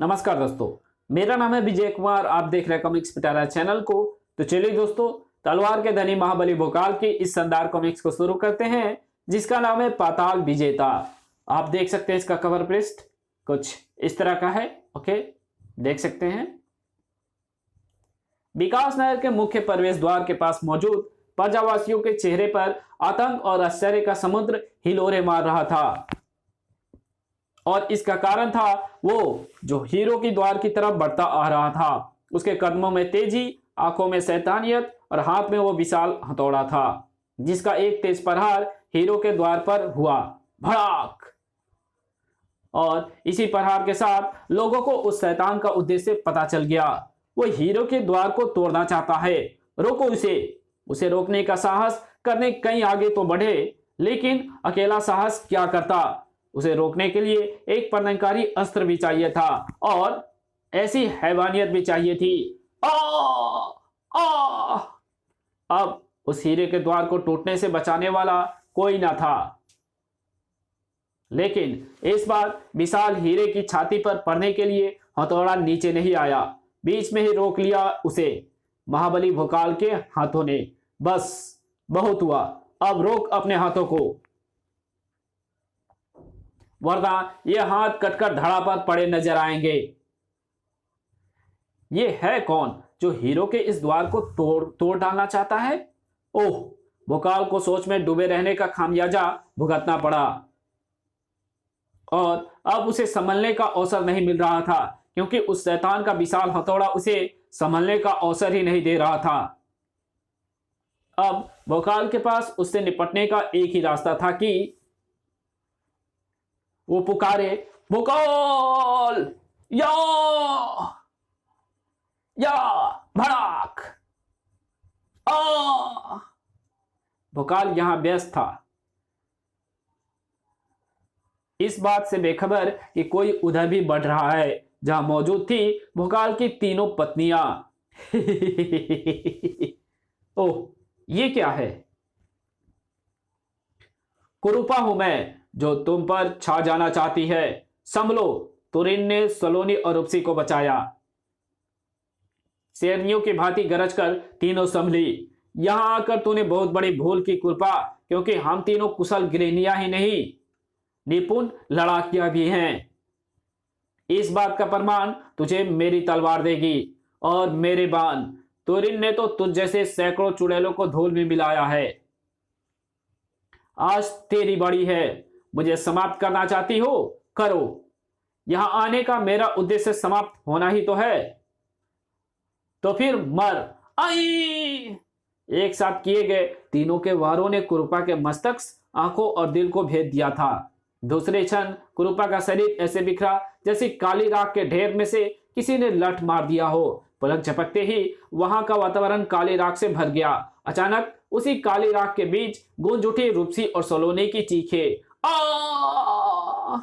नमस्कार दोस्तों, मेरा नाम है विजय कुमार। आप देख रहे हैं कॉमिक्स पिटारा चैनल को। तो चलिए दोस्तों, तलवार के धनी महाबली भोकाल की इस शानदार कॉमिक्स को शुरू करते हैं, जिसका नाम है पाताल विजेता। आप देख सकते हैं इसका कवर पृष्ठ कुछ इस तरह का है। ओके, देख सकते हैं। विकास नगर के मुख्य प्रवेश द्वार के पास मौजूद प्रजावासियों के चेहरे पर आतंक और आश्चर्य का समुद्र हिलोरे मार रहा था, और इसका कारण था वो जो हीरो की द्वार की तरफ बढ़ता आ रहा था। उसके कदमों में तेजी, आंखों में शैतानियत और हाथ में वो विशाल हथौड़ा था, जिसका एक तेज प्रहार हीरो के द्वार पर हुआ। भड़ाक! और इसी प्रहार के साथ लोगों को उस शैतान का उद्देश्य पता चल गया। वो हीरो के द्वार को तोड़ना चाहता है। रोको उसे। उसे रोकने का साहस करने कहीं आगे तो बढ़े, लेकिन अकेला साहस क्या करता। उसे रोकने के लिए एक प्रलंकारी अस्त्र भी चाहिए था, और ऐसी हैवानियत भी चाहिए थी। आ! आ! अब उस हीरे के द्वार को टूटने से बचाने वाला कोई ना था, लेकिन इस बार विशाल हीरे की छाती पर पड़ने के लिए हथौड़ा नीचे नहीं आया, बीच में ही रोक लिया उसे महाबली भोकाल के हाथों ने। बस बहुत हुआ, अब रोक अपने हाथों को, वरना ये हाथ कटकर धड़ा पर पड़े नजर आएंगे। ये है कौन जो हीरो के इस द्वार को तोड़ डालना चाहता है? ओह, भोकाल को सोच में डूबे रहने का खामियाजा भुगतना पड़ा, और अब उसे संभलने का अवसर नहीं मिल रहा था, क्योंकि उस शैतान का विशाल हथौड़ा उसे संभलने का अवसर ही नहीं दे रहा था। अब भोकाल के पास उससे निपटने का एक ही रास्ता था कि वो पुकारे, भोकाल! या या भड़ाक! आ! भोकाल यहां व्यस्त था, इस बात से बेखबर कि कोई उधर भी बढ़ रहा है, जहां मौजूद थी भोकाल की तीनों पत्नियां। ओह, ये क्या है? कुरूपा हूं मैं जो तुम पर छा जाना चाहती है। संभलो! तुरिन ने सलोनी और रुपसी को बचाया। शेरनियों की भांति गरज कर तीनों संभली। यहां आकर तूने बहुत बड़ी भूल की कुरूपा, क्योंकि हम तीनों कुशल गृहणियां ही नहीं, निपुण लड़ाकियां भी हैं। इस बात का प्रमाण तुझे मेरी तलवार देगी, और मेरे बाण। तुरिन ने तो तुझ जैसे सैकड़ों चुड़ैलों को धूल में मिलाया है। आज तेरी बारी है। मुझे समाप्त करना चाहती हो? करो। यहां आने का मेरा उद्देश्य समाप्त होना ही तो है। तो फिर मर। आई! एक साथ किए गए तीनों के वारों ने कुरूपा के मस्तक, आंखों और दिल को भेद दिया था। दूसरे क्षण कुरूपा का शरीर ऐसे बिखरा जैसे काली राख के ढेर में से किसी ने लठ मार दिया हो। पलक झपकते ही वहां का वातावरण काली राख से भर गया। अचानक उसी काली राख के बीच गूंज उठी रूपसी और सलोनी की चीखें। आ!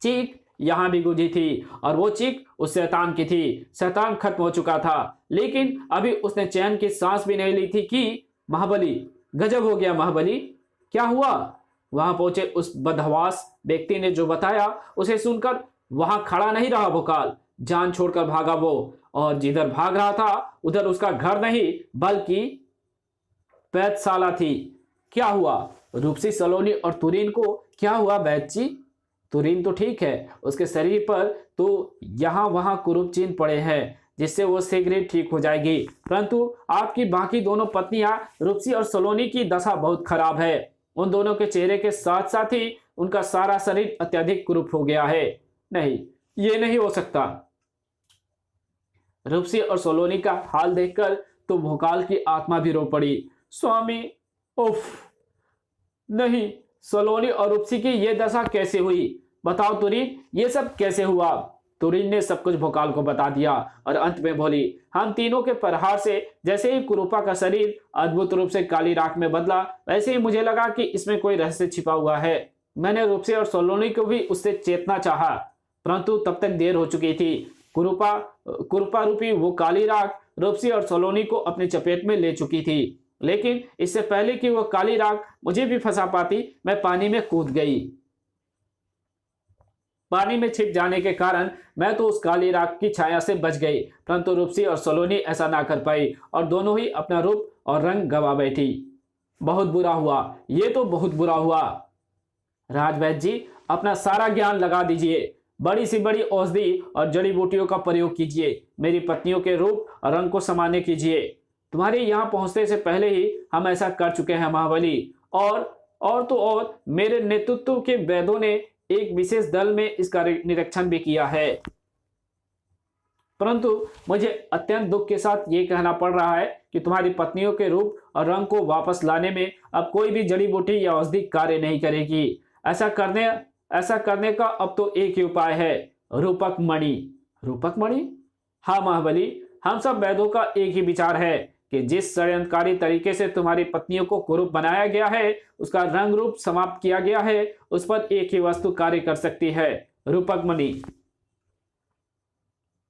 चीख यहां भी गूंजी थी, और वो चीख उस शैतान की थी। शैतान खत्म हो चुका था, लेकिन अभी उसने चैन की सांस भी नहीं ली थी कि महाबली! गजब हो गया महाबली! क्या हुआ? वहां पहुंचे उस बदहवास व्यक्ति ने जो बताया, उसे सुनकर वहां खड़ा नहीं रहा भोकाल। जान छोड़कर भागा वो, और जिधर भाग रहा था उधर उसका घर नहीं बल्कि वैधशाला थी। क्या हुआ? रूपसी, सलोनी और तुरीन को क्या हुआ वैद्य? तुरीन तो ठीक है, उसके शरीर पर तो यहां वहां कुरूप चिन्ह पड़े हैं, जिससे वो शीघ्र ही ठीक हो जाएगी, परंतु आपकी बाकी दोनों पत्नियां रूपसी और सलोनी की दशा बहुत खराब है। उन दोनों के चेहरे के साथ साथ ही उनका सारा शरीर अत्यधिक कुरूप हो गया है। नहीं, ये नहीं हो सकता। रूपसी और सलोनी का हाल देखकर तो भोकाल की आत्मा भी रो पड़ी। स्वामी! उफ! नहीं, सलोनी और रूपसी की ये दशा कैसे हुई? बताओ तुरीन, ये सब कैसे हुआ? तुरीन ने सब कुछ भोकाल को बता दिया, और अंत में बोली, हम तीनों के प्रहार से जैसे ही कुरूपा का शरीर अद्भुत रूप से काली राख में बदला, वैसे ही मुझे लगा कि इसमें कोई रहस्य छिपा हुआ है। मैंने रूपसी और सलोनी को भी उससे चेतना चाहा, परंतु तब तक देर हो चुकी थी। कुरूपा रूपी वो काली राख रूपसी और सलोनी को अपनी चपेट में ले चुकी थी, लेकिन इससे पहले कि वो काली राख मुझे भी फंसा पाती, मैं पानी में कूद गई। पानी में छिप जाने के कारण मैं तो उस काली राख की छाया से बच गई, परंतु रूपसी और सलोनी ऐसा ना कर पाई और दोनों ही अपना रूप और रंग गवा बैठी। बहुत बुरा हुआ, ये तो बहुत बुरा हुआ। राजवैद्य जी, अपना सारा ज्ञान लगा दीजिए, बड़ी सी बड़ी औषधि और जड़ी बूटियों का प्रयोग कीजिए, मेरी पत्नियों के रूप और रंग को समाने कीजिए। तुम्हारे यहाँ पहुंचने से पहले ही हम ऐसा कर चुके हैं महाबली। और तो और मेरे नेतृत्व के वैद्यों ने एक विशेष दल में इसका निरीक्षण भी किया है, परंतु मुझे अत्यंत दुख के साथ ये कहना पड़ रहा है कि तुम्हारी पत्नियों के रूप और रंग को वापस लाने में अब कोई भी जड़ी बूटी या औषधि कार्य नहीं करेगी। ऐसा करने का अब तो एक ही उपाय है, रूपक मणि। रूपक मणि? हाँ महाबली, हम सब वैद्यों का एक ही विचार है कि जिस षड्यंत्रकारी तरीके से तुम्हारी पत्नियों को कुरूप बनाया गया है, उसका रंग रूप समाप्त किया गया है, उस पर एक ही वस्तु कार्य कर सकती है, रूपक मणि।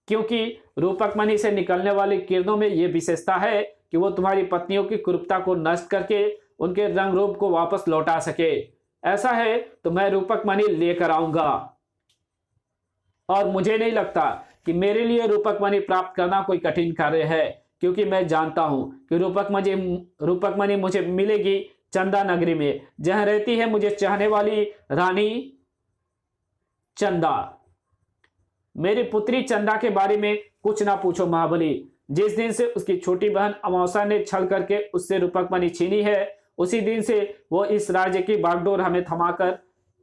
क्योंकि रूपक मणि से निकलने वाली किरणों में यह विशेषता है कि वो तुम्हारी पत्नियों की कुरूपता को नष्ट करके उनके रंग रूप को वापस लौटा सके। ऐसा है तो मैं रूपक मणि लेकर आऊंगा, और मुझे नहीं लगता कि मेरे लिए रूपक मणि प्राप्त करना कोई कठिन कार्य है, क्योंकि मैं जानता हूं कि रूपक मणि मुझे मिलेगी चंदा नगरी में, जहां रहती है मुझे चाहने वाली रानी चंदा। मेरी पुत्री चंदा के बारे में कुछ ना पूछो महाबली। जिस दिन से उसकी छोटी बहन अमावस्या ने छल करके उससे रूपक मणि छीनी है, उसी दिन से वो इस राज्य की बागडोर हमें थमाकर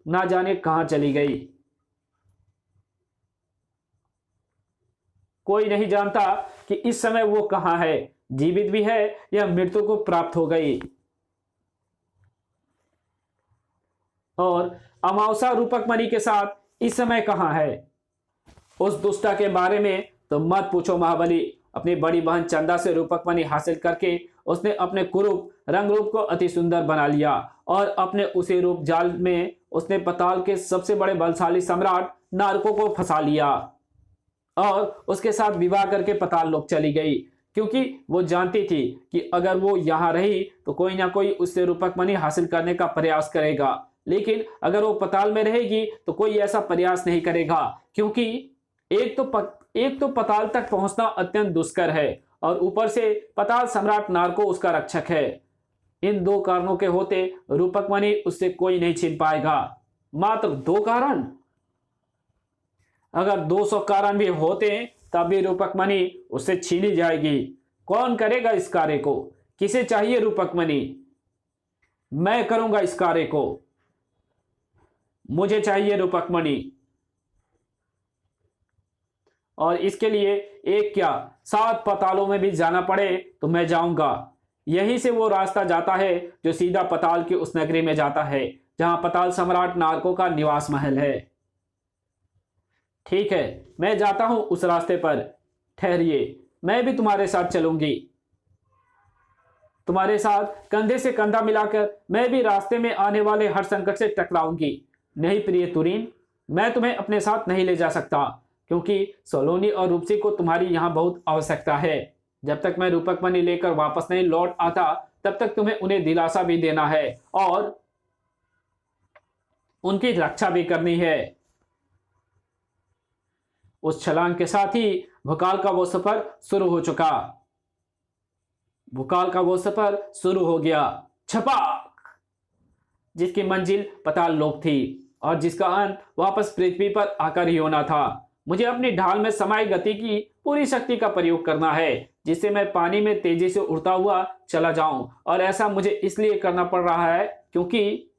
ना जाने कहां चली गई। कोई नहीं जानता कि इस समय वो कहां है, जीवित भी है या मृत्यु को प्राप्त हो गई। और अमावस्या रूपक मणि के साथ इस समय कहां है, उस दुष्टा के बारे में तो मत पूछो महाबली। अपनी बड़ी बहन चंदा से रूपक मणि हासिल करके उसने अपने कुरूप रंग रूप को अति सुंदर बना लिया, और अपने उसी रूप जाल में उसने पताल के सबसे बड़े बलशाली सम्राट नारको को फंसा लिया और उसके साथ विवाह करके पताल लोक चली गई, क्योंकि वो जानती थी कि अगर वो यहाँ रही तो कोई ना कोई उससे रूपक मणि हासिल करने का प्रयास करेगा। लेकिन अगर वो पताल में रहेगी तो कोई ऐसा प्रयास नहीं करेगा, क्योंकि एक तो पताल तक पहुंचना अत्यंत दुष्कर है, और ऊपर से पताल सम्राट नारको उसका रक्षक है। इन दो कारणों के होते रूपक मणि उससे कोई नहीं छीन पाएगा। मात्र 2 कारण? अगर 200 कारण भी होते तब भी रूपक मणि उससे छीनी जाएगी। कौन करेगा इस कार्य को? किसे चाहिए रूपक मणि? मैं करूंगा इस कार्य को, मुझे चाहिए रूपक मणि। और इसके लिए एक क्या 7 पतालों में भी जाना पड़े तो मैं जाऊंगा। यहीं से वो रास्ता जाता है जो सीधा पताल की उस नगरी में जाता है जहां पताल सम्राट नारको का निवास महल है। ठीक है, मैं जाता हूं उस रास्ते पर। ठहरिए, मैं भी तुम्हारे साथ चलूंगी। तुम्हारे साथ कंधे से कंधा मिलाकर मैं भी रास्ते में आने वाले हर संकट से टकराऊंगी। नहीं प्रिय तुरीन, मैं तुम्हें अपने साथ नहीं ले जा सकता, क्योंकि सोलोनी और रूपसी को तुम्हारी यहां बहुत आवश्यकता है। जब तक मैं रूपक मणि लेकर वापस नहीं लौट आता तब तक तुम्हें उन्हें दिलासा भी देना है और उनकी रक्षा भी करनी है। उस छलांग के साथ ही भूकाल का वो सफर शुरू हो चुका। भूकाल का वो सफर शुरू हो गया। छपाक! जिसकी मंजिल पताल लोक थी और जिसका अंत वापस पृथ्वी पर आकर ही होना था। मुझे अपनी ढाल में समाई गति की पूरी शक्ति का प्रयोग करना है, जिससे मैं पानी में तेजी से उड़ता हुआ चला जाऊं। और ऐसा मुझे इसलिए करना पड़ रहा है क्योंकि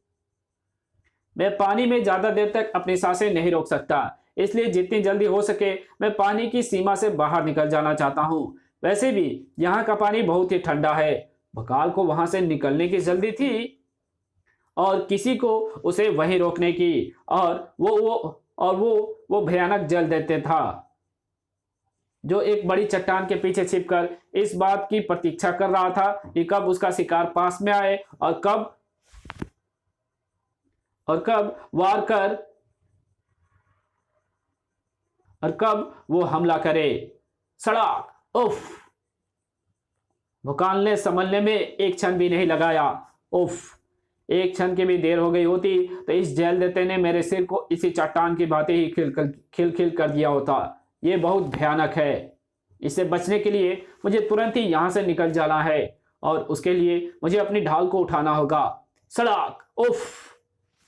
मैं पानी में ज्यादा देर तक अपनी सांसें नहीं रोक सकता। इसलिए जितनी जल्दी हो सके मैं पानी की सीमा से बाहर निकल जाना चाहता हूं। वैसे भी यहाँ का पानी बहुत ही ठंडा है। भकाल को वहां से निकलने की जल्दी थी और किसी को उसे वहीं रोकने की, और वो भयानक जल देते था, जो एक बड़ी चट्टान के पीछे छिपकर इस बात की प्रतीक्षा कर रहा था कि कब उसका शिकार पास में आए और कब वो हमला करे। सड़क! उफ! भूकाल ने संभलने में एक क्षण भी नहीं लगाया। उफ! एक क्षण की भी देर हो गई होती तो इस जेल देते ने मेरे सिर को इसी चट्टान की भांति ही खिल खिल कर दिया होता। ये बहुत भयानक है। इससे बचने के लिए मुझे तुरंत ही यहां से निकल जाना है और उसके लिए मुझे अपनी ढाल को उठाना होगा। सड़क उफ।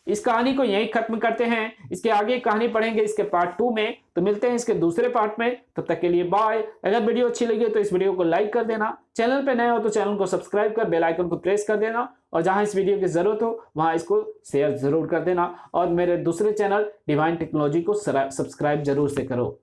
इस कहानी को यहीं खत्म करते हैं। इसके आगे कहानी पढ़ेंगे इसके पार्ट 2 में। तो मिलते हैं इसके दूसरे पार्ट में। तब तक के लिए बाय। अगर वीडियो अच्छी लगी तो इस वीडियो को लाइक कर देना, चैनल पे नए हो तो चैनल को सब्सक्राइब कर बेल आइकन को प्रेस कर देना और जहां इस वीडियो की जरूरत हो वहां इसको शेयर जरूर कर देना और मेरे दूसरे चैनल डिवाइन टेक्नोलॉजी को सब्सक्राइब जरूर से करो।